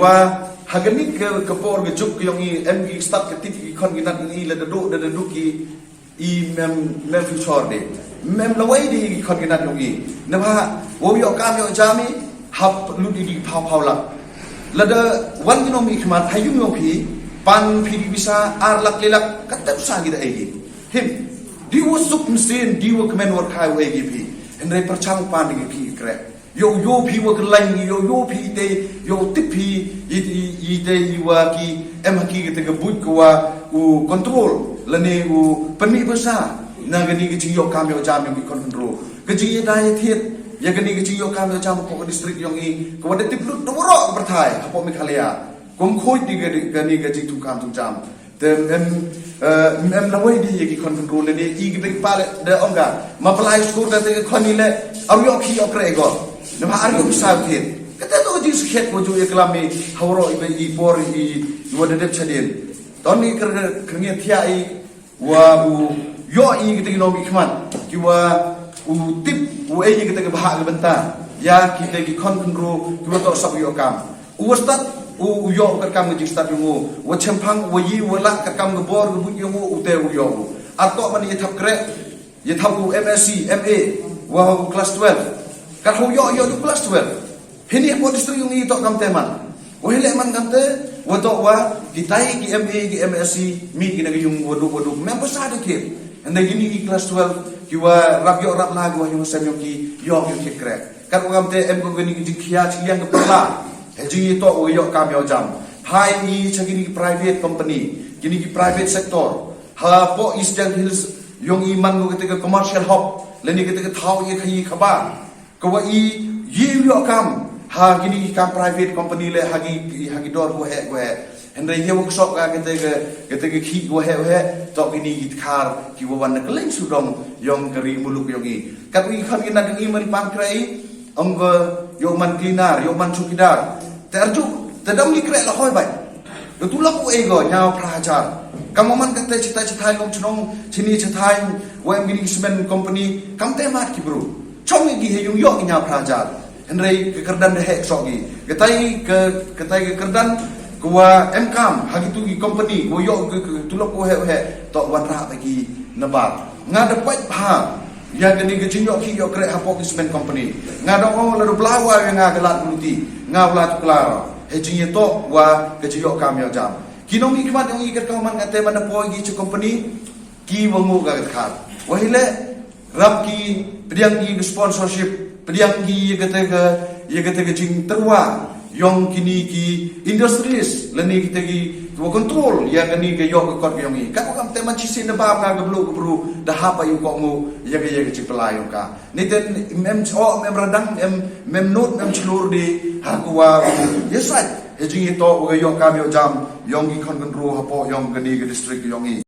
wa hagani ke por ke juk yang i MG start ke tit ki kon ginat ni le do ki i mem future de mem lawai di kon ginat yang i na ba wo yo kam yo jami hab lu di phau la la da wan no mi khmat hayum yo phi pan phi bisa ar lak lelak katat sa gi da ai him di wo suk msin di wo kemen war khai we gi phi en re perchang pan di phi kre yo phi wo ke lain yo phi te yo tip phi i te i wa ki em ki te ke but ko wa u control la ne u pani basa na ga ni gi chi yo kam yo jam yo ki control ke ji da ye thiet ya ga ni gi chi yo kam yo jam ko district yong i ko de tip lu do ro berthai apo mi khalia kom khoi di ga ni ga ji tu kam tu jam te em la wai di ye ki control le ni i gi big pale de onga ma play school da te khoni le au yo ki yo pre go na ma ar yo sa thiet kata to ji skhet ko ju eklami hawro i por i wada dep chadin toni kernge thia i wa bu yo i gite no mi khman ki wa u tip u e gite ke bahag benta ya kita ki kon ro ki wa to sab yo kam u stat u yo ka kam ji stat yo wa chempang wa yi wa la ka kam go bor go bu yo u te u yo ato man ye thap kre ye thap u MSc MA wa class 12 ka ho yo class 12 hini po distro yung ito kam teman wahile man kamte wato wa kitai ki MA ki MSc mi ki yung wadu member sa de ke and then gini ki class 12 ki wa rap lagu yung sem yung ki yo ki kre kan kamte em ko gini ki khia chi yang ko la he ji to o yo kam yo jam hai ni chagini ki private company gini ki private sector ha po Eastern Hills yung i man ko ke commercial hub leni ke thau ye khai khaba ko wa i yi yo kam ha gini kam private company le hagi dor go he henry ye workshop ga kete ke khi go he to gini khar ki wa wan keleng sudong yong kari muluk yong i kat wi khan gina ding i man pan krai ong yo man cleaner yo man chukidar terju tedam li kre la hoi bai tu lok e go nyao prajar kamoman kate cita long chnong chini chathai wa gini cement company kam te mat ki bro chong gi he yung yo nyao prajar henry ke kerdan de hek sogi ketai ke kerdan kuwa mkam hagi tu gi company wo yo tulok ko he to wan ra bagi naba nga de pai pha ya gani ge chinyo ki yo kre ha cement company nga do ko la do blawa nga galat buluti nga wala tu klara he chinye to wa ge chinyo kam yo jam kinong i kmat yung i ker man ngate man po gi chu company ki wo ngo ga khat wa hile rap ki priang gi sponsorship priang gi ye kata jing terwa yong kini ki industries lani kita ki to control ya kani ke yo ko kot yong i ka kam te man chi sin ba ga blu da ha pa yu ko mu ye chi pelai ka ni ten mem radang mem note mem chlur di ha ko wa yes right he jing to yo kam yo jam yong ki kon control ha po yong kani ke district yong i